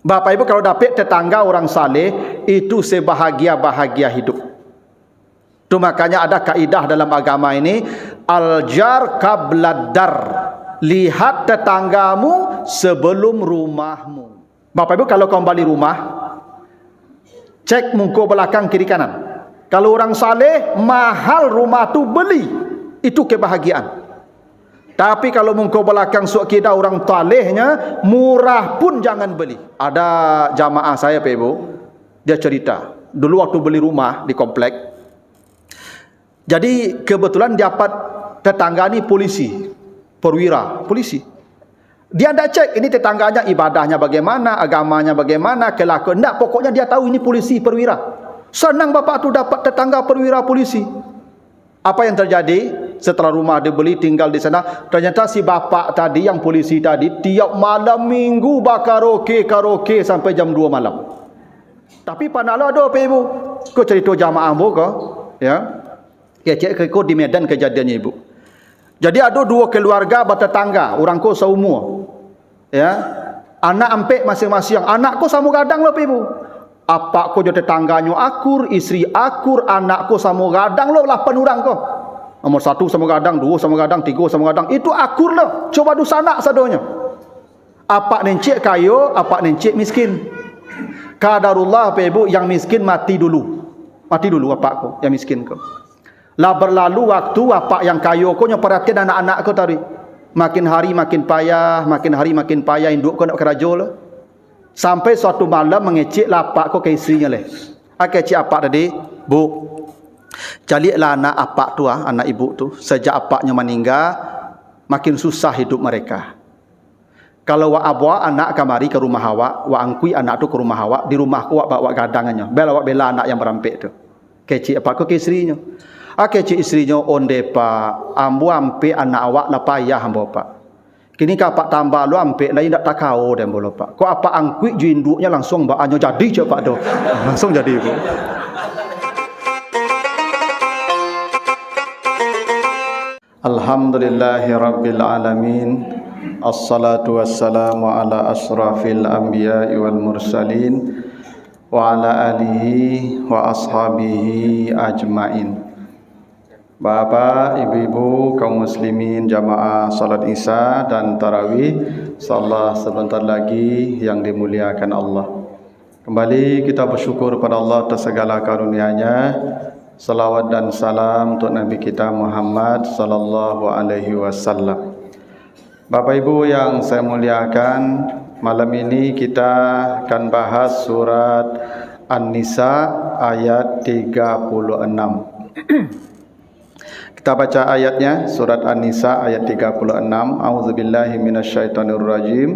Bapak Ibu, kalau dapat tetangga orang saleh, itu sebahagia-bahagia hidup. Itu makanya ada kaidah dalam agama ini, al-jar qablad-dar. Lihat tetanggamu sebelum rumahmu. Bapak Ibu, kalau kau balik rumah, cek muka belakang kiri kanan. Kalau orang saleh, mahal rumah tu beli. Itu kebahagiaan. Tapi kalau muka belakang suak kita orang talehnya, murah pun jangan beli. Ada jamaah saya Pak Ibu, dia cerita, dulu waktu beli rumah di komplek, jadi kebetulan dapat tetangga ni polisi, perwira, polisi. Dia tidak cek ini tetangganya ibadahnya bagaimana, agamanya bagaimana, kelakuan. Tidak, pokoknya dia tahu ini polisi, perwira. Senang bapak tu dapat tetangga perwira polisi. Apa yang terjadi? Setelah rumah dibeli, tinggal di sana, ternyata si bapak tadi, yang polisi tadi, tiap malam minggu karaoke sampai jam 2 malam. Tapi panala ada apa Ibu? Kau cerita jamaah Ibu kau? Ya. Ya cek kau di Medan kejadiannya Ibu. Jadi ada 2 keluarga bertetangga, orang kau seumur. Ya. Anak ampek masing-masing. Anak kau sama gadang lah Ibu. Apa kau jadi tetangganya akur, istri akur, anak kau sama gadang lo 8 orang kau. Nomor 1 sama gadang, 2 sama gadang, 3 sama gadang. Itu akur lah. Coba du sanak sadonya. Apa nencik kayo, apa nencik miskin. Kadarullah Pak Ibu, yang miskin mati dulu. Mati dulu apa kau, yang miskin kau. Lah berlalu waktu apa yang kayo kau yang perhatian anak-anak kau tadi. Makin hari makin payah, makin hari makin payah, induk kau nak kerajo lah. Sampai suatu malam mengecik lapak kau ke istrinya leh. Kecik apa tadi? Bu, carilah anak apak tu, anak ibu tu. Sejak apaknya meninggal, makin susah hidup mereka. Kalau wak abwa anak kamari ke rumah awak, wak angkui anak tu ke rumah awak, di rumahku wak bawa gadangannya. Bela anak yang berampek tu. Kecik apa kau ke istrinya? Kecik istrinya onde pak, ambu ampe anak awak lah payah ambo pak. Kini kapak tambah lu ampek lain tak takau dan bolo pak. Kau apa angkui jinduknya langsung baanyo jadi je pak tu. Langsung jadi bu. Alhamdulillahirabbil alamin. Assalatu wassalamu ala asrafil anbiya'i wal mursalin wa ala alihi wa ashabihi ajmain. Bapak, ibu-ibu, kaum muslimin, jamaah salat Isya dan tarawih, insyaallah sebentar lagi yang dimuliakan Allah. Kembali kita bersyukur pada Allah atas segala karunia-Nya. Salawat dan salam untuk Nabi kita Muhammad sallallahu alaihi wasallam. Bapak Ibu yang saya muliakan, malam ini kita akan bahas surat An-Nisa ayat 36. Kita baca ayatnya, surat An-Nisa ayat 36. A'udzubillahi minasyaitonirrajim.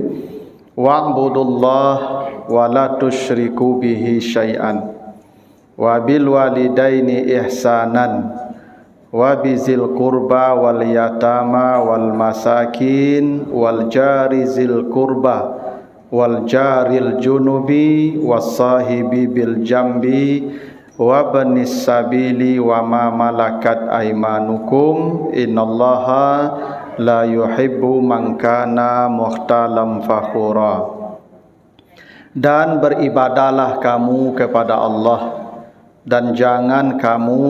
Wa'budullaha wa la tusyriku bihi syai'an. Wa bil walidaini ihsanan. Wa bizil qurba wal yatama wal masakin wal jari zil qurba wal jaril junubi was sahibi bil jambi wa banis sabili wa ma malakat aymanukum innallaha la yuhibbu man kana mukhtalam fakhura. Dan beribadahlah kamu kepada Allah dan jangan kamu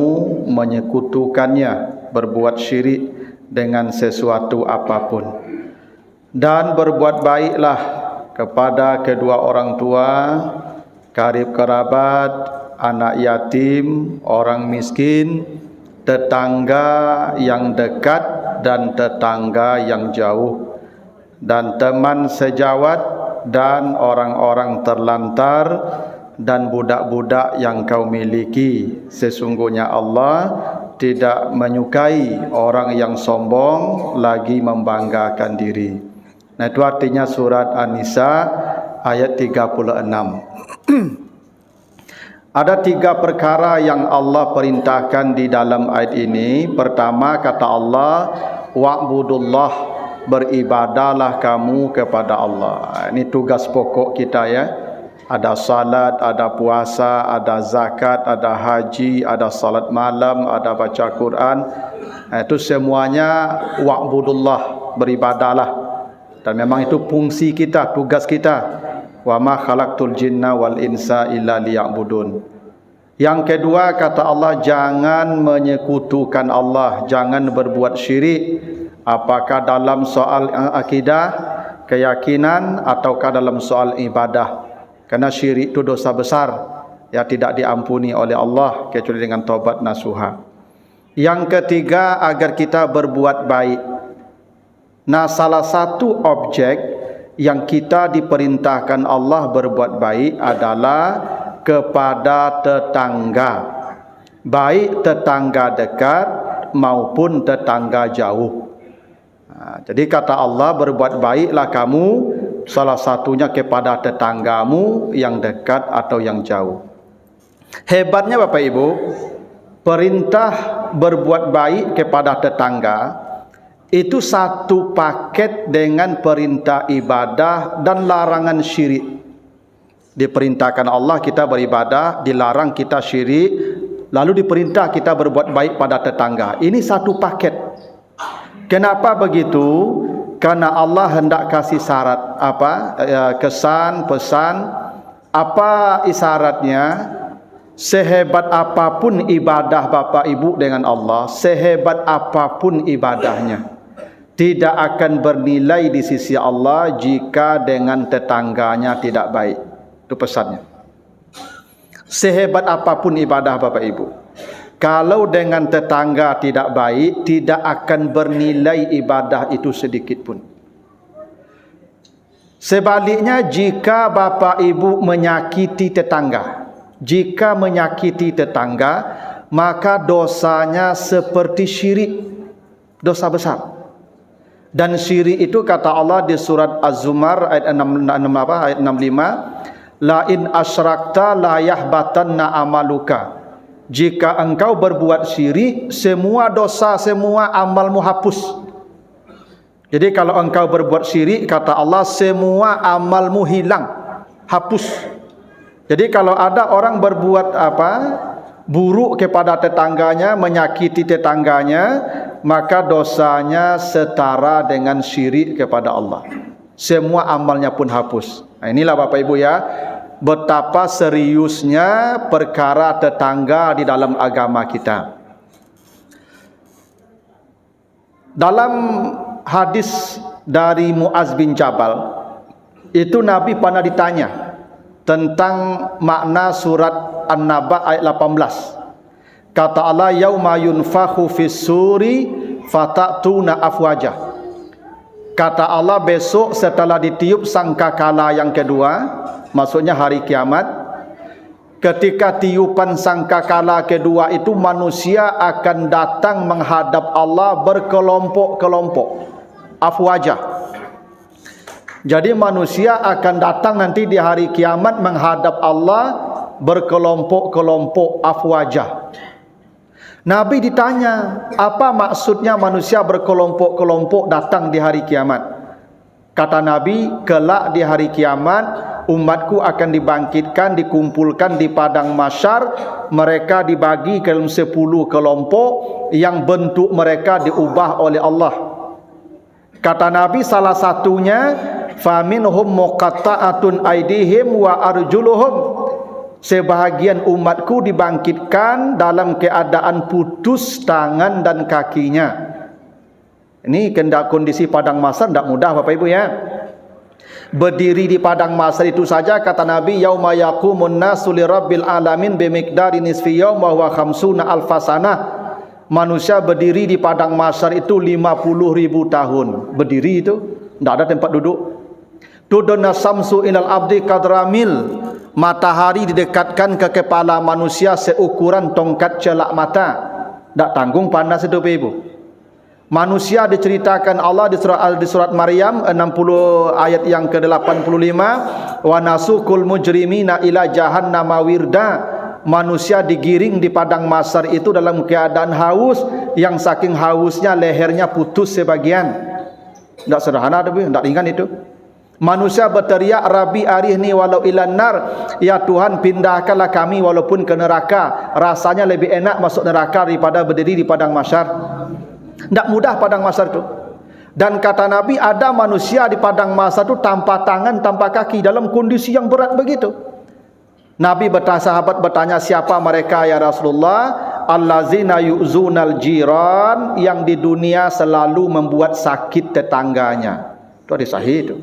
menyekutukannya, berbuat syirik dengan sesuatu apapun. Dan berbuat baiklah kepada kedua orang tua, karib kerabat, anak yatim, orang miskin, tetangga yang dekat dan tetangga yang jauh, dan teman sejawat dan orang-orang terlantar dan budak-budak yang kau miliki. Sesungguhnya Allah tidak menyukai orang yang sombong lagi membanggakan diri. Nah, itu artinya surat An-Nisa ayat 36. Ada 3 perkara yang Allah perintahkan di dalam ayat ini. Pertama, kata Allah, wa'budullah, beribadahlah kamu kepada Allah. Ini tugas pokok kita ya. Ada salat, ada puasa, ada zakat, ada haji, ada salat malam, ada baca Quran. Itu semuanya wa'budullah, beribadahlah. Dan memang itu fungsi kita, tugas kita. Wa ma khalaqtul jinna wal insa illa liya'budun. Yang kedua kata Allah, jangan menyekutukan Allah, jangan berbuat syirik, apakah dalam soal akidah, keyakinan, ataukah dalam soal ibadah. Karena syirik itu dosa besar yang tidak diampuni oleh Allah kecuali dengan taubat nasuha. Yang ketiga, agar kita berbuat baik. Nah, salah satu objek yang kita diperintahkan Allah berbuat baik adalah kepada tetangga, baik tetangga dekat maupun tetangga jauh. Jadi kata Allah, berbuat baiklah kamu, salah satunya kepada tetanggamu yang dekat atau yang jauh. Hebatnya Bapak Ibu, perintah berbuat baik kepada tetangga itu satu paket dengan perintah ibadah dan larangan syirik. Diperintahkan Allah kita beribadah, dilarang kita syirik, lalu diperintah kita berbuat baik pada tetangga. Ini satu paket. Kenapa begitu? Karena Allah hendak kasih syarat kesan, pesan. Apa isyaratnya? Sehebat apapun ibadah Bapak Ibu dengan Allah, sehebat apapun ibadahnya, tidak akan bernilai di sisi Allah jika dengan tetangganya tidak baik. Itu pesannya. Sehebat apapun ibadah Bapak Ibu, kalau dengan tetangga tidak baik, tidak akan bernilai ibadah itu sedikit pun. Sebaliknya, jika Bapak Ibu menyakiti tetangga, jika menyakiti tetangga, maka dosanya seperti syirik, dosa besar. Dan syirik itu kata Allah di surat Az-Zumar ayat 65, la in asyrakta la yahbatanna amaluka. Jika engkau berbuat syirik, semua dosa, semua amalmu hapus. Jadi kalau engkau berbuat syirik, kata Allah, semua amalmu hilang, hapus. Jadi kalau ada orang berbuat buruk kepada tetangganya, menyakiti tetangganya, maka dosanya setara dengan syirik kepada Allah. Semua amalnya pun hapus. Nah, inilah Bapak Ibu ya, betapa seriusnya perkara tetangga di dalam agama kita. Dalam hadis dari Muaz bin Jabal, itu Nabi pernah ditanya tentang makna surat An-Naba ayat 18. Kata Allah, yauma yunfakhu fis suri fatatuna afwajah. Kata Allah, besok setelah ditiup sangkakala yang kedua, maksudnya hari kiamat, ketika tiupan sangkakala kedua itu, manusia akan datang menghadap Allah berkelompok-kelompok, afwajah. Jadi manusia akan datang nanti di hari kiamat menghadap Allah berkelompok-kelompok, afwajah. Nabi ditanya, apa maksudnya manusia berkelompok-kelompok datang di hari kiamat? Kata Nabi, kelak di hari kiamat umatku akan dibangkitkan, dikumpulkan di padang mahsyar. Mereka dibagi ke dalam 10 kelompok yang bentuk mereka diubah oleh Allah. Kata Nabi, salah satunya faminhum muqatta'atun aydihim wa arjuluhum. Sebahagian umatku dibangkitkan dalam keadaan putus tangan dan kakinya. Ini kondisi padang mahsyar tidak mudah Bapak Ibu ya. Berdiri di padang mahsyar itu saja kata Nabi, yauma yaqumun nasu lirabbil alamin bimiqdari nisfi yaum wa huwa khamsuna alfasanah. Manusia berdiri di padang mahsyar itu 50.000 tahun. Berdiri itu, tidak ada tempat duduk. Tudunna samsu ilal abdi kadramil. Matahari didekatkan ke kepala manusia seukuran tongkat celak mata. Tak tanggung panas itu Ibu. Manusia diceritakan Allah di surat Maryam 60 ayat yang ke-85, wa nasukul mujrimina ila jahannama wirda. Manusia digiring di padang mahsyar itu dalam keadaan haus, yang saking hausnya lehernya putus sebagian. Tak sederhana itu, tak ringan itu. Manusia berteriak, Rabbi arihni walau ilan nar, ya Tuhan pindahkanlah kami walaupun ke neraka. Rasanya lebih enak masuk neraka daripada berdiri di padang mahsyar. Tak mudah padang mahsyar itu. Dan kata Nabi, ada manusia di padang mahsyar itu tanpa tangan, tanpa kaki, dalam kondisi yang berat begitu. Nabi sahabat bertanya, siapa mereka ya Rasulullah? Allazina yu'zunal jiran, yang di dunia selalu membuat sakit tetangganya. Itu hadis sahih itu.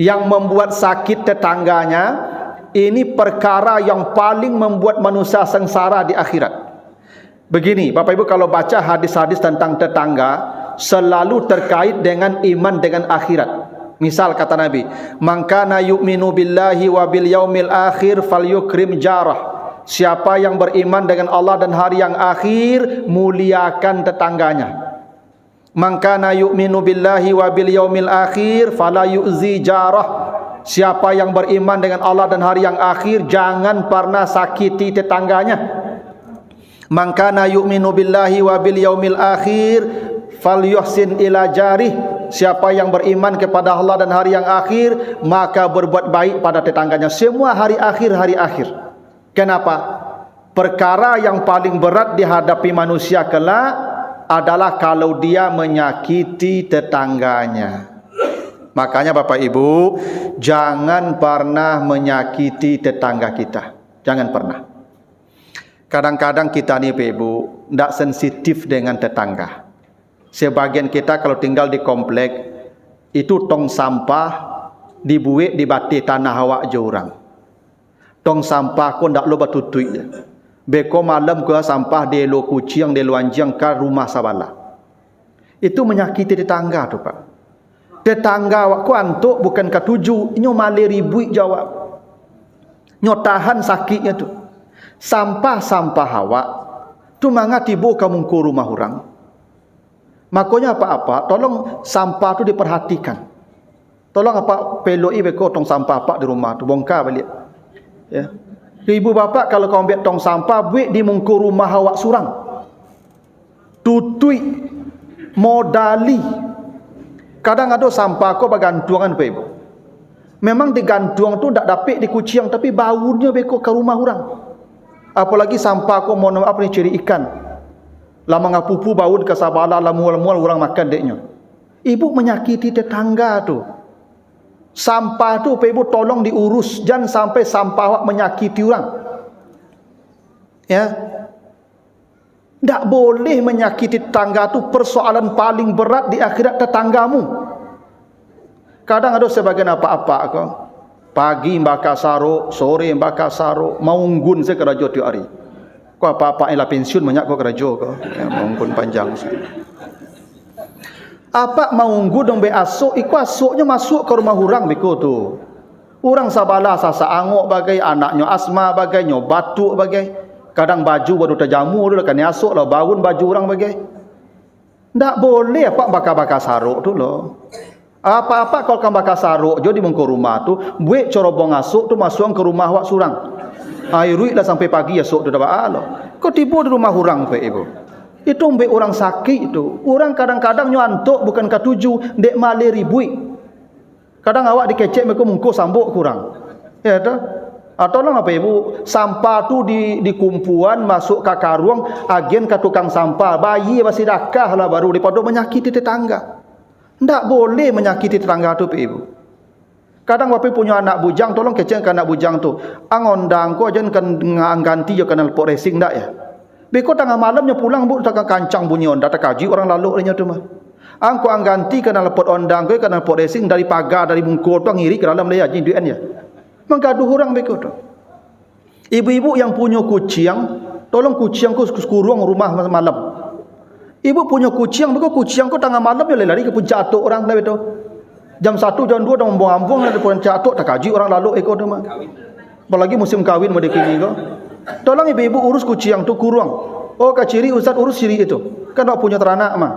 Yang membuat sakit tetangganya, ini perkara yang paling membuat manusia sengsara di akhirat. Begini, Bapak Ibu, kalau baca hadis-hadis tentang tetangga, selalu terkait dengan iman dengan akhirat. Misal kata Nabi, "Man kana yu'minu billahi wa bil yaumil akhir falyukrim jarah." Siapa yang beriman dengan Allah dan hari yang akhir, muliakan tetangganya. "Man kana yu'minu billahi wa bil yaumil akhir fala yu'zi jarah." Siapa yang beriman dengan Allah dan hari yang akhir, jangan pernah sakiti tetangganya. "Man kana yu'minu billahi wa bil yaumil akhir falyuhsin ila jarih." Siapa yang beriman kepada Allah dan hari yang akhir, maka berbuat baik pada tetangganya. Semua hari akhir. Kenapa? Perkara yang paling berat dihadapi manusia kelak adalah kalau dia menyakiti tetangganya. Makanya Bapak Ibu, jangan pernah menyakiti tetangga kita. Jangan pernah. Kadang-kadang kita ni Bapak Ibu tidak sensitif dengan tetangga. Sebagian kita kalau tinggal di komplek, itu tong sampah dibuat di bati tanah awak je orang. Tong sampah ko ndak lo batutui. Beko malam ke sampah di lo kucing, di lo anjing ke rumah sabala. Itu menyakiti tetangga tu Pak. Tetangga awak ko antuk bukan ketuju, nyo male ribui jawab. Nyo tahan sakitnya tu. Sampah-sampah awak tu manga tibo ka mungku rumah orang. Makanya apa-apa, tolong sampah tu diperhatikan. Tolong apa peloi beko tong sampah apa di rumah tu bongkar balik. Ya. Ibu bapa kalau kau ambil tong sampah buat di mungku rumah awak surang. Tutui modali. Kadang ada sampah kau bergantungan Pak Ibu. Memang digantung tu tak dapat di kucing tapi baunya beko ke rumah orang. Apalagi sampah kau mau apa ni ciri ikan. Lama ngapupu bau ke sabala lamual-mual orang makan deknya. Ibu menyakiti tetangga tu. Sampah tu Pak Ibu tolong diurus, jangan sampai sampah awak menyakiti orang. Ya. Tak boleh menyakiti tetangga tu, persoalan paling berat di akhirat tetanggamu. Kadang ada sebagian apa-apa kau. Pagi bakar saruk, sore bakar saruk, mau unggun saya kerja tiap hari. Kau apa-apa ialah pensiun banyak kau kerja kau. Ya, mungkin panjang. Apa mau unggu dong be asuk, iku asuknya masuk ke rumah orang beko tu. Orang sabala sasa angok bagai anaknya asma bagainya batuk bagai. Kadang baju baru terjamu dulu kan asuk lah baun baju orang bagai. Tak boleh apa bakar-bakar saruk tu loh. Apa-apa kalau kau bakar saruk jadi mungku rumah tu, buat corobong asuk tu masuk ke rumah awak surang. Airui lah sampai pagi esok tu dah baalo. Kau tiba di rumah orang Pak Ibu. Itu ambek orang sakit itu. Orang kadang-kadang nyantuk bukan ketuju, dek male ribui. Kadang awak dikecek mereka mungko sambuk kurang. Ya dah. Tolong apa Ibu, sampah tu di kumpulan masuk ke karung, agen ke tukang sampah, bayi masih dakah lah baru daripada menyakiti tetangga. Tak boleh menyakiti tetangga tu Pak Ibu. Kadang Bapak punya anak bujang, tolong kecek ke anak bujang tu. Angondang ko jangan kan ganti je kenal pot racing dak ya. Beko tengah malamnya pulang bu tak kancang bunyi onda tak kaji orang lalu nya tu mah. Angko angganti kenal pot ondang ko kenal pot racing dari pagar dari mungkul tu ngiri ke dalam dia jin duit ya. Menggaduh orang beko tu. Ibu-ibu yang punya kucing, tolong kucing ku kurung rumah malam. Ibu punya kucing, beko kucing ku tengah malam dia lari ke puncak atuk orang dah betul. Jam 1 jam 2 dah membong-ambong ada puncak atuk tak kaji orang lalu eko tu mah. Apalagi musim kahwin mode kini ko. Tolong ibu-ibu urus kucing tu kurung. Oh kaciri ustaz urus ciri itu. Kan tak punya teranak mah.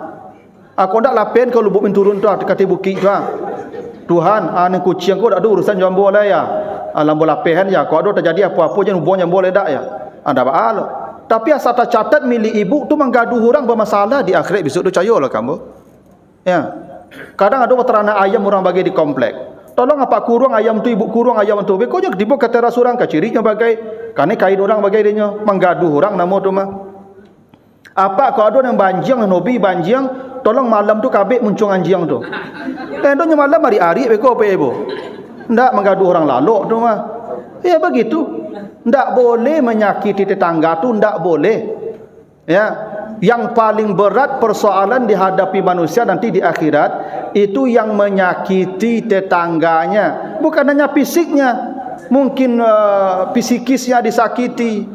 Aku ndak lapen kalau lubuk turun tu kata bukit tu. Tuhan, ane kucing ko dak ada urusan jambo lah ya. Alam bola pehen ya. Kalau ada terjadi apa-apa jangan hubung jambo le dak ya. Anda baal. Tapi asal catat milik ibu tu menggaduh orang bermasalah di akhirat besok tu cayolah kamu. Ya. Kadang ada teranak ayam orang bagi di komplek. Tolong apa kurung ayam tu ibu kurung ayam tu. Bekonya tiba ke teras orang kacirinya bagai kan kain orang bagai dia menggaduh orang namo tu mah. Apa kalau ada yang banjing nobi banjing tolong malam tu kabik muncung anjing tu. Donya malam hari-hari beko apa ibu. Ndak menggaduh orang lalok tu mah. Ya begitu. Ndak boleh menyakiti tetangga tu, ndak boleh. Ya, yang paling berat persoalan dihadapi manusia nanti di akhirat itu yang menyakiti tetangganya, bukan hanya fisiknya, mungkin psikisnya disakiti.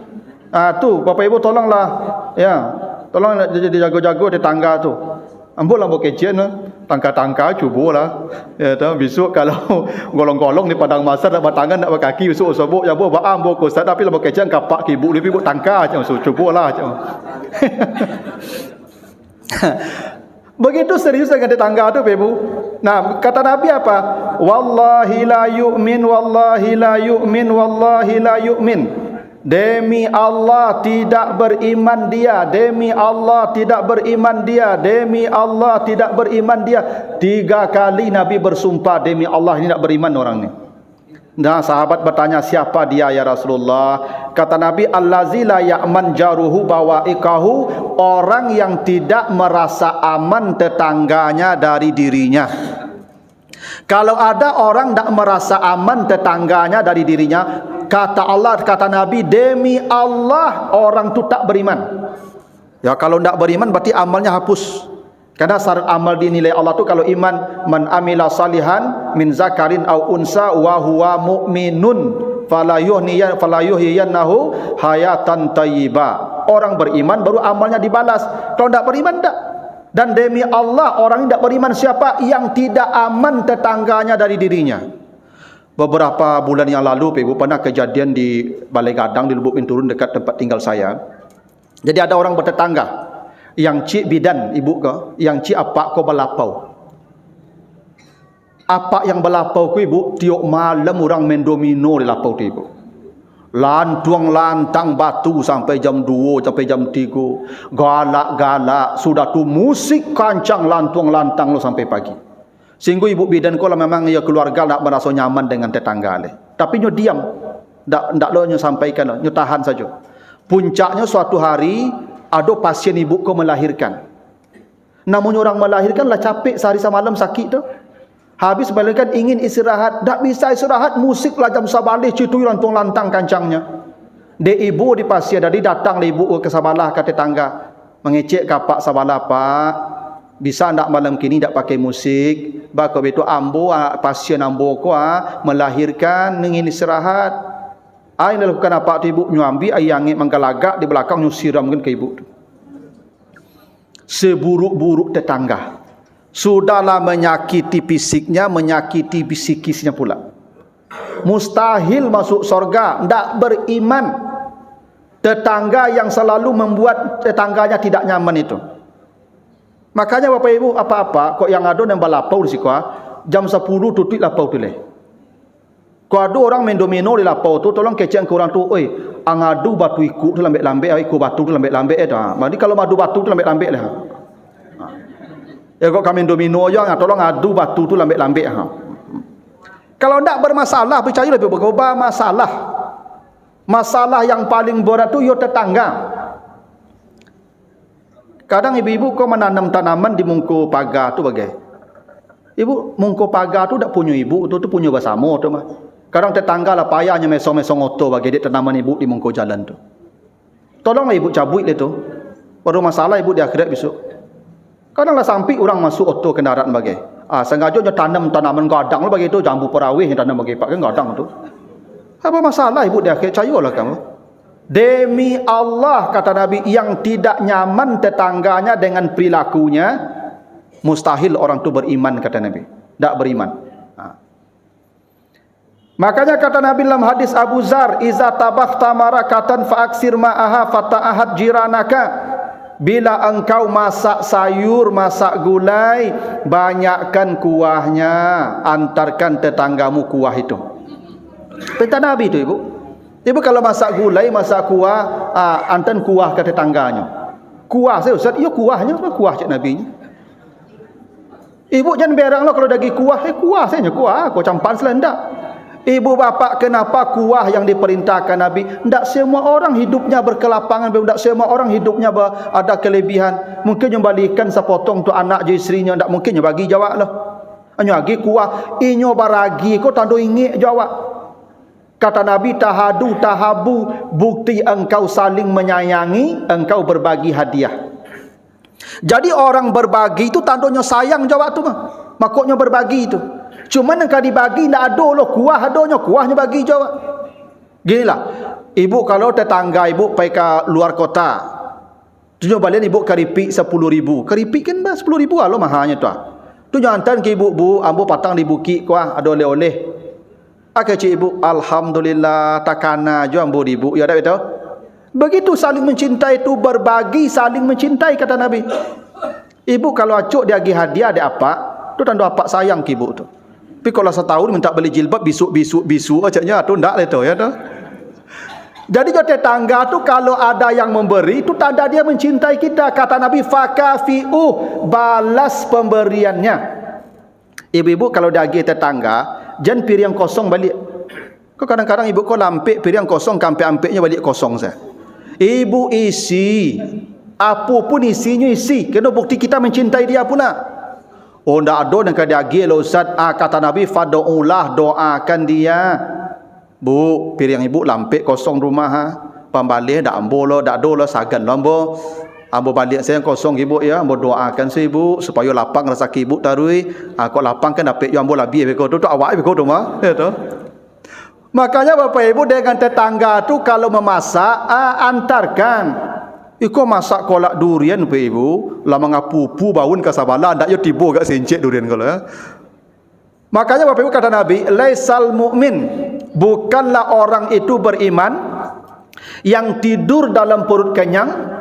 Tu Bapak Ibu tolonglah, ya, tolong jago-jago tetangga tu. Ambolah mau kecil tangka-tangka cubalah. Ya tahu besok kalau golong-golong di padang masar nak batangan nak berkaki besok sobok ya bo baam bo ko sad tapi lah kecil kapak kibu lebih bu tangka macam so cubalah macam. Begitu serius dengan tetangga tu Ibu. Nah, kata Nabi apa? Wallahi la yu'min, wallahi la yu'min, wallahi la yu'min. Demi Allah tidak beriman dia, demi Allah tidak beriman dia, demi Allah tidak beriman dia. 3 kali Nabi bersumpah demi Allah ini tidak beriman orang ni. Nah, sahabat bertanya, siapa dia ya Rasulullah? Kata Nabi, allazi la ya'man jaruhu bawaikahu, orang yang tidak merasa aman tetangganya dari dirinya. Kalau ada orang tidak merasa aman tetangganya dari dirinya, kata Allah, kata Nabi, demi Allah orang tu tak beriman. Ya, kalau tidak beriman berarti amalnya hapus. Karena syarat amal dinilai Allah tu kalau iman, man amila salihan min zakarin au unsa wa huwa mu'minun falayuhyiyannahu hayatan tayyiba. Orang beriman baru amalnya dibalas. Kalau tidak beriman tak. Dan demi Allah orang yang tidak beriman siapa? Yang tidak aman tetangganya dari dirinya. Beberapa bulan yang lalu Ibu pernah kejadian di Balai Gadang di Lubuk Binturun dekat tempat tinggal saya. Jadi ada orang bertetangga yang cik bidan ibu ke, yang cik apak ko balapau. Apak yang balapau ku ibu, tiok malam orang main domino di lapau tu ibu. Lantuang lantang batu sampai jam 2 sampai jam 3. Galak-galak sudah tu musik kancang lantuang lantang lo sampai pagi. Sehingga ibu bidan ko lah memang ya keluarga nak merasa nyaman dengan tetangga le. Tapi nyo diam. Ndak lo nyo sampaikan, nyo tahan saja. Puncaknya suatu hari ada pasien ibu ko melahirkan. Namun orang melahirkan lah capek sehari semalam sakit tu. Habis balikan ingin istirahat, tak bisa istirahat, musik lah jam sabalih citui lantung lantang kancangnya. De ibu di pasien tadi datang lah ibu ke sabalah ke tetangga. Mengecek kapak sabalah, Pak. Bisa ndak malam kini ndak pakai musik? Bako betul ambo pasien ambo ko melahirkan ingin istirahat. Ai lakukan apa tu ibu nyambi ayang manggalagak di belakang nyusiram mungkin ke ibu tu. Seburuk-buruk tetangga. Sudahlah menyakiti fisiknya, menyakiti psikisnya pula. Mustahil masuk surga, ndak beriman. Tetangga yang selalu membuat tetangganya tidak nyaman itu. Makanya Bapak Ibu apa-apa kok yang ada yang balapau di siku jam 10 tutup lapau tu leh. Kok ada orang main domino di lapau tu tolong kecek ke orang tu, oi, angadu batu ikut tu lambek-lambek, ikut batu tu lambek-lambek dah. Jadi kalau madu batu tu lambek-lambek lah. Ya kok kami domino aja tolong adu batu tu lambek-lambek ha. Kalau ndak bermasalah percaya lebih berubah masalah. Masalah yang paling berat tu yo tetangga. Kadang ibu-ibu kau menanam tanaman di mungku pagar tu bagai. Ibu mungku pagar tu dak punya ibu tu punya bersama tu mah. Kadang tetangga lah payahnya mesong-mesong oto bagai dia tanaman ibu di mungku jalan tu. Tolonglah ibu cabut le tu. Baru masalah ibu di akhirat besok. Kadang-kadang sampai orang masuk auto kendaraan bagai. Sengaja dia tanam tanaman gadang lah bagi tu, jambu perawih yang tanam bagi pakai gadang tu. Apa masalah ibu dia percayalah kamu. Demi Allah kata Nabi yang tidak nyaman tetangganya dengan perilakunya, mustahil orang tu beriman kata Nabi. Tak beriman. Makanya kata Nabi dalam hadis Abu Zar, "Iza tabakhta marakatan fa aksir ma'aha fata'ahad jiranaka." Bila engkau masak sayur, masak gulai, banyakkan kuahnya, antarkan tetanggamu kuah itu. Perintah Nabi itu ibu. Ibu kalau masak gulai, masak kuah, antar kuah ke tetangganya. Kuah saya Ustaz, iya kuahnya, kuah cik Nabi. Ibu jangan berang lah kalau daging kuah, kuah saya kuah, kau campan selendak. Ibu bapa kenapa kuah yang diperintahkan Nabi? Tak semua orang hidupnya berkelapangan, tak semua orang hidupnya ada kelebihan. Mungkin yang balikan sepotong tu anak je isterinya, tak mungkin yang bagi jawab lah. Hanya lagi kuah, inyo baragi kau tando ingik jawab. Kata Nabi, tahadu tahabu, bukti engkau saling menyayangi, engkau berbagi hadiah. Jadi orang berbagi itu tandanya sayang jawab tu mah. Makanya berbagi itu. Cuma engkau dibagi tak ada loh kuah adanya, kuahnya bagi jawab. Ginilah. Ibu kalau tetangga ibu pergi ke luar kota. Tunjuk balik ibu keripik 10.000. Keripik kan 10.000 alo mahalnya tu. Tu jangan hantar ke ibu, ambo patang di bukit kuah ada oleh-oleh. Akak cik ibu, alhamdulillah takana jo ambo di ibu. Ya tak betul? Begitu saling mencintai itu, berbagi saling mencintai kata Nabi. Ibu kalau acuk dia bagi hadiah ada apa? Tu tanda apa sayang ke ibu tu. Tapi kalau setahun minta beli jilbab bisu acaknya tu ndak le tu ya tu. Jadi jo tetangga tu kalau ada yang memberi itu tanda dia mencintai kita. Kata Nabi fakafiu, balas pemberiannya. Ibu-ibu kalau dia bagi tetangga jangan piring kosong balik. Kau kadang-kadang ibu kau lampik piring kosong, kampik-ampiknya balik kosong saya. Ibu isi, apapun isinya isi. Kena bukti kita mencintai dia pun nak. Oh, ndak ada yang kada agi lah Ustaz. Kata Nabi, fad'ulah, doakan dia. Bu, piring ibu lampik kosong rumah ha. Pambalih dak ambo lo, dak do lo sagan lo ambo. Ambo balik saya kosong ibu ya, ambo doakan si ibu supaya lapang rezeki ibu tarui. Kok lapang kan dapat yo ambo labi beko tu awak beko tu mah, ya tu. Makanya Bapak Ibu dengan tetangga tu kalau memasak antarkan. Iko masak kolak durian Bapak Ibu, lama ngapupu baun ke sabala ndak yo tibo gak sencek durian kalau ya. Makanya Bapak Ibu kata Nabi, laisal mu'min, bukanlah orang itu beriman yang tidur dalam perut kenyang,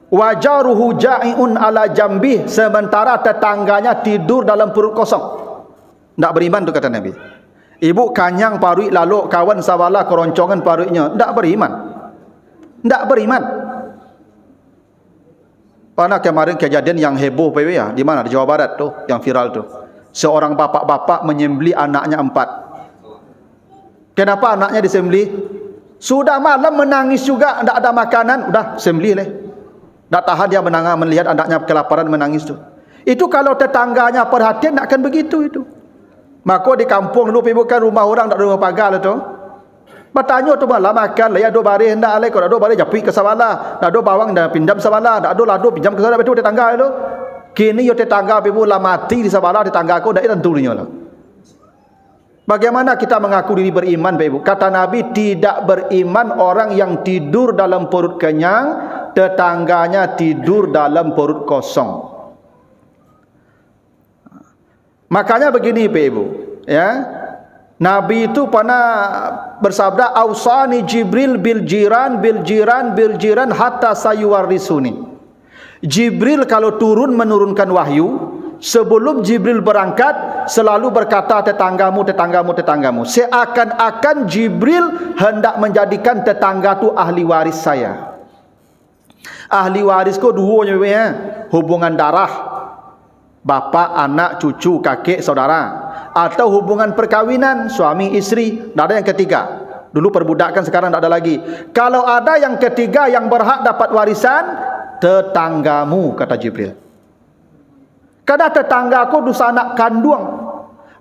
wajaruhu ja'iun ala jambih, sementara tetangganya tidur dalam perut kosong. Tak beriman tu kata Nabi. Ibu kanyang parut lalu kawan sawala keroncongan parutnya, tak beriman. Tak beriman. Pernah kemarin kejadian yang heboh ya, di mana di Jawa Barat tu, yang viral tu. Seorang bapak-bapak menyembelih anaknya 4. Kenapa anaknya disembelih? Sudah malam menangis juga, tak ada makanan, udah sembelih leh. Tak tahan dia melihat anaknya kelaparan menangis tu. Itu kalau tetangganya perhatian tak akan begitu itu. Maka di kampung dulu bukan rumah orang tak ada rumah pagar lah tu. Bertanya tu malah makan lah ya do baris hendak alai kalau do baris japik ke sawala, dak do bawang dah pinjam sawala, dak do lado pinjam ke sawala betul tetangga itu. Kini yo tetangga ibu lah mati di sawala tetangga aku dak tentu nya lah. Bagaimana kita mengaku diri beriman Ibu? Kata Nabi, tidak beriman orang yang tidur dalam perut kenyang, tetangganya tidur dalam perut kosong. Makanya begini Ibu, ya. Nabi itu pernah bersabda, "Ausani Jibril bil jiran hatta sayuwarisuni." Jibril kalau turun menurunkan wahyu, sebelum Jibril berangkat selalu berkata tetanggamu. Seakan-akan Jibril hendak menjadikan tetangga tu ahli waris saya. Ahli waris ko dua ya, hubungan darah, bapa, anak, cucu, kakek, saudara, atau hubungan perkawinan suami istri. Tak ada yang ketiga. Dulu perbudakan, sekarang tak ada lagi. Kalau ada yang ketiga yang berhak dapat warisan, tetanggamu, kata Jibril. Kadang tetanggaku dosa anak kandung.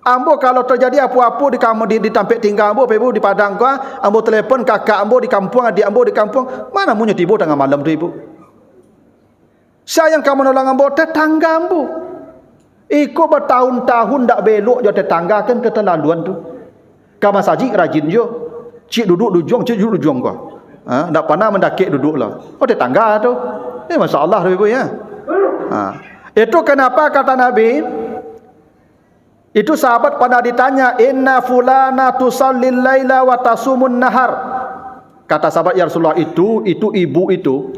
Ambo kalau terjadi apa-apa di kamu di tempat tinggal ambo, ibu di padang gua, ambo telefon kakak ambo di kampung, adik ambo di kampung, mana munyo tibo tengah malam tu ibu. Saya yang kamu nolong ambo, tetangga ambo. Iko bertahun-tahun tak belok jo tetangga kan keterlaluan tu. Kama saji rajin jo. Cik duduk dujung, cik duduk dujung kau. Tak pernah mendakik duduk lah. Oh tetangga tu. Masya-Allah ibu ya. Itu kenapa kata Nabi, itu sahabat pada ditanya, inna fulana tusallil laila wa tasumun nahar. Kata sahabat ya Rasulullah, itu ibu itu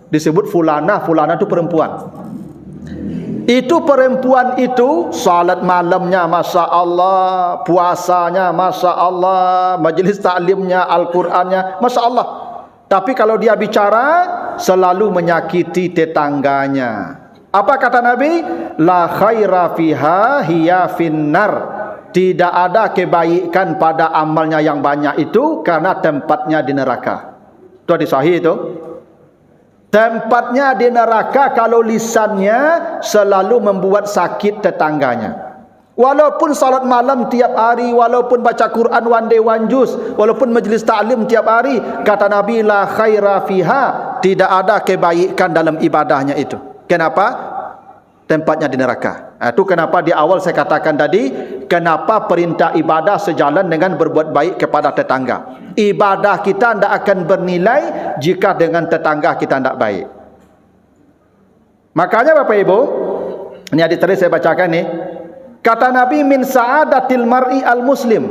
disebut fulana itu perempuan. Itu perempuan itu salat malamnya Masya Allah, puasanya Masya Allah, majlis taklimnya, Al-Qurannya Masya Allah. Tapi kalau dia bicara selalu menyakiti tetangganya. Apa kata Nabi? La khaira fiha hiya finnar. tidak ada kebaikan pada amalnya yang banyak itu karena tempatnya di neraka. Itu hadis sahih itu. Tempatnya di neraka kalau lisannya selalu membuat sakit tetangganya. Walaupun salat malam tiap hari, walaupun baca Quran one day one juz, walaupun majlis ta'lim tiap hari, kata Nabi la khaira fiha, tidak ada kebaikan dalam ibadahnya itu. Kenapa? Tempatnya di neraka. Itu kenapa di awal saya katakan tadi, kenapa perintah ibadah sejalan dengan berbuat baik kepada tetangga. Ibadah kita tidak akan bernilai jika dengan tetangga kita tidak baik. Makanya Bapak Ibu, ini hadis tadi saya bacakan nih. Kata Nabi, min sa'adatil mar'i al-muslim,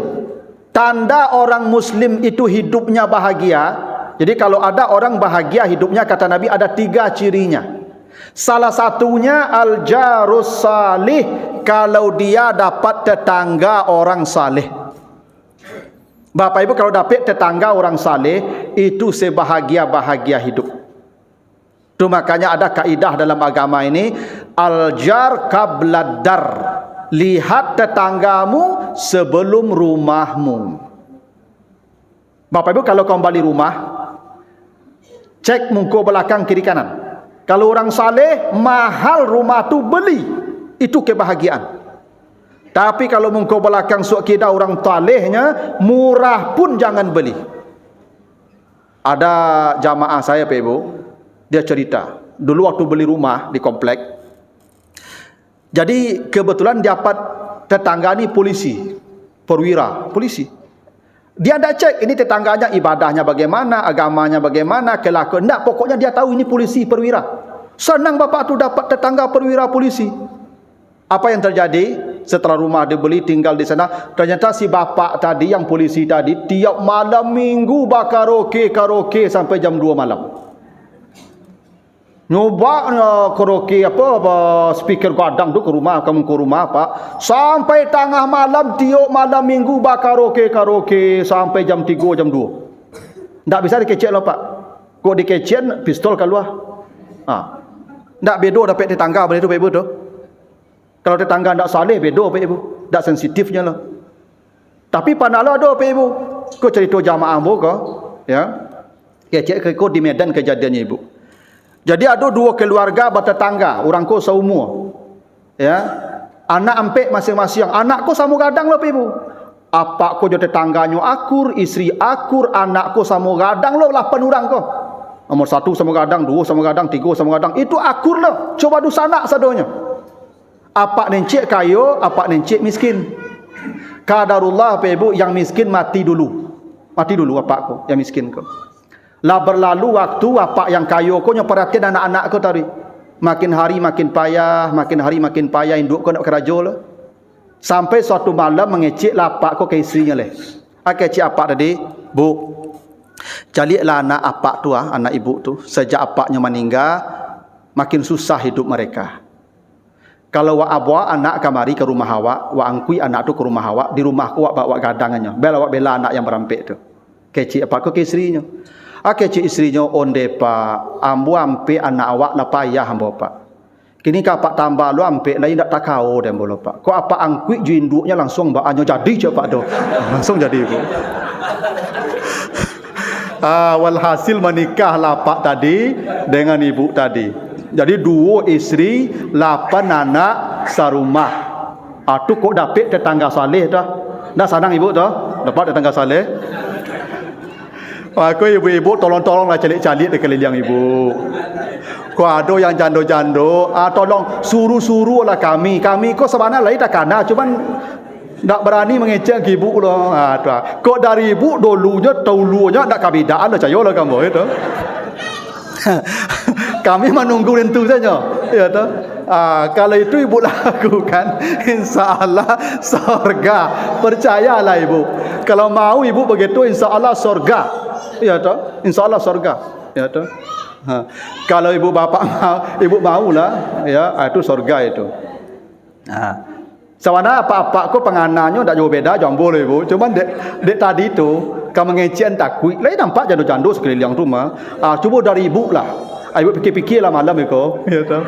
tanda orang muslim itu hidupnya bahagia. Jadi kalau ada orang bahagia hidupnya, kata Nabi ada 3 cirinya. Salah satunya al-jarus salih, kalau dia dapat tetangga orang saleh. Bapak Ibu, kalau dapat tetangga orang saleh, itu sebahagia-bahagia hidup. Itu makanya ada kaidah dalam agama ini, al-jar qablad dar. Lihat tetanggamu sebelum rumahmu. Bapak Ibu, kalau kau balik rumah, cek muka belakang kiri kanan. Kalau orang saleh, mahal rumah tu beli, itu kebahagiaan. Tapi kalau muka belakang suak kita orang talehnya, murah pun jangan beli. Ada jamaah saya Pak Ibu, dia cerita, dulu waktu beli rumah di komplek, jadi kebetulan dapat tetangga ni polisi, perwira, polisi. Dia tidak cek ini tetangganya ibadahnya bagaimana, agamanya bagaimana, kelakuan. Tidak, pokoknya dia tahu ini polisi, perwira. Senang bapak tu dapat tetangga perwira polisi. Apa yang terjadi? Setelah rumah dibeli, tinggal di sana, ternyata si bapak tadi, yang polisi tadi, tiap malam minggu karaoke sampai jam 2 malam. Nyoba karaoke apa speaker gadang tu ke rumah, kamu ke rumah Pak, sampai tengah malam, tiap malam minggu karaoke sampai jam 3 jam 2. Tak bisa dikecek lah Pak. Kok dikecek pistol keluar. Tak bedo dapat tetangga boleh tu Pak Ibu tu. Kalau tetangga tak saleh bedo Pak Ibu, tak sensitifnya lah. Tapi panala do Pak Ibu. Kau cerita jamaah mu kau, ya. Kecek kau di Medan kejadiannya Ibu. Jadi ada 2 keluarga bertetangga, orang ko seumur. Ya. Anak ampek masing-masing. Anak ko sama gadang lah Ibu. Apa ko jo tetangganya akur, istri akur, anak ko sama gadang lo 8 orang ko. Nomor 1 sama gadang, 2 sama gadang, 3 sama gadang. Itu akur lah. Coba du sanak sadonya. Apa nencik kayo, apa nencik miskin. Qadarullah Pak Ibu, yang miskin mati dulu. Mati dulu apa ko, yang miskin ko. Lah berlalu waktu, apa yang kayo ko yang perhatian anak-anak ko tadi. Makin hari makin payah, induk ko nak kerajo lah. Sampai suatu malam mengecek lah apa ko ke istrinya leh. Kecek apa tadi? Bu, jadilah anak apa tu anak ibu tu. Sejak apaknya meninggal, makin susah hidup mereka. Kalau wa abwa anak kamari ke rumah awak, wa angkui anak tu ke rumah awak, di rumahku wak bawa gadangannya. Bela anak yang merampik tu. Kecek apa ko ke istrinya? Kecik istrinya onde Pak, ambu ampe anak awak lah payah ambo Pak. Kini kapak tambah lu ampe lain tak takau dan bolo Pak. Kok apa angkui ju induknya langsung baanyo jadi je Pak do. Langsung jadi Ibu. Walhasil menikah lah Pak tadi dengan Ibu tadi. Jadi 2 istri, 8 anak sarumah. Tu kok dapat tetangga saleh dah. Dah senang Ibu dah, dapat tetangga saleh. Aku ibu-ibu tolong-tolonglah calik-calik di keliling Ibu. Kau ada yang jando-jando, tolong suruh-suruhlah kami. Kami kok sebenarnya lain tak kena, cuman tak berani mengecek Ibu loh. Kok dari Ibu dulunya taulunya tak kabidaan lah cayo lah kamu itu. Kami menunggu itu saja. Ya toh. Kalau itu Ibu lakukan, insya-Allah surga. Percayalah Ibu. Kalau mau Ibu begitu, insya-Allah surga. Ya toh, insya-Allah surga. Ya toh. Kalau ibu bapak mau, ibu maulah, ya itu surga itu. Sebenarnya apa-apa ko penganannya tak jauh beda, jangan boleh Ibu. Cuman dek tadi tu, kamu ngecian takui, lain nampak jando-jando sekeliling rumah. Cuba dari Ibu lah. Ibu fikir-fikirlah malam itu. Ya tahu.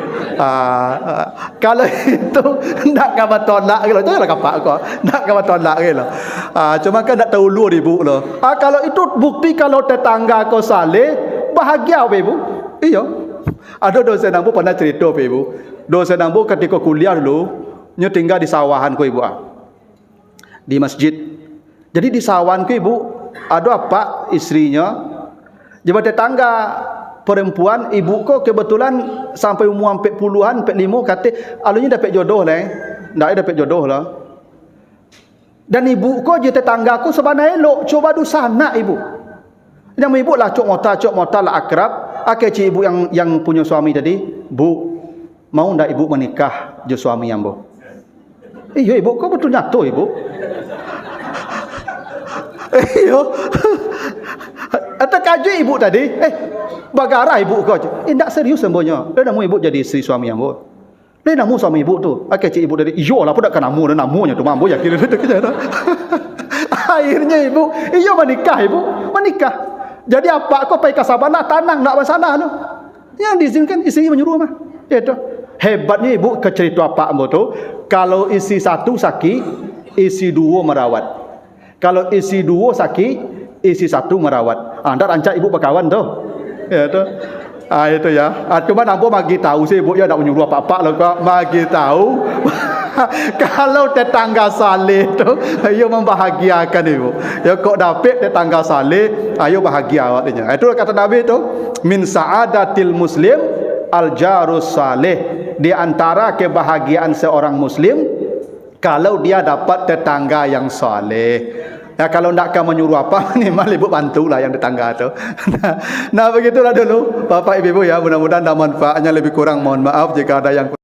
Kalau itu nak kawan tolak ke lah. Janganlah kapak kau. Nak kawan tolak ke lah. Cuma kan nak tahu lu ibu lah. Kalau itu bukti kalau tetangga kau saleh, bahagia ibu. Iya. Ada dosen ambo pernah cerita ibu. Dosen ambo ketika kuliah dulu, nya tinggal di sawahan ko ibu. Di masjid. Jadi di sawahan ko ibu, ada apa istrinya? Jadi tetangga perempuan ibu ko kebetulan sampai umur 40-an, 45 kata alunya dapat jodoh lah. Ndak dapat jodoh lah. Dan ibu ko je tetangga ko sebenarnya elok, coba du sana ibu. Yang ibu lah cok mota lah akrab. Akhir cik ibu yang punya suami tadi, "Bu, mau ndak ibu menikah je suami ambo?" Iya ibu, kau betul nyata ibu. Iya. Atau kaju ibu tadi, bagara ibu kau. Ndak serius ambonya. Dia namu ibu jadi isteri suami ambo. Dia namu suami ibu tu. Akhir cik ibu tadi, "Iyo lah, pun dak namu, namunya tu ambo yakin dia kerja dah." Akhirnya ibu, iya menikah ibu, menikah. Jadi apa kau pergi ke Sabana tanang nak bersana tu. Yang diizinkan isteri menyuruh mah. Itu. Hebatnya ibu ke cerita apa ambo tu, kalau isteri satu sakit, isteri dua merawat. Kalau isteri dua sakit, isteri satu merawat. Anda rancak ibu berkawan tu. Ya tu. Itu ya. Cuma ambo bagi tahu sih ibu ya nak menyuruh apa-apa lah kau bagi tahu. Kalau tetangga saleh tu, ayo membahagiakan ibu. Ya kok dapat tetangga saleh, ayo bahagia awaknya. Itu kata Nabi tu, min saadatil muslim al jarus saleh. Di antara kebahagiaan seorang muslim kalau dia dapat tetangga yang saleh. Ya kalau ndak akan menyuruh apa, ni mal ibu bantulah yang tetangga tu. Nah begitulah dulu Bapak Ibu ya, mudah-mudahan ada manfaatnya, lebih kurang mohon maaf jika ada yang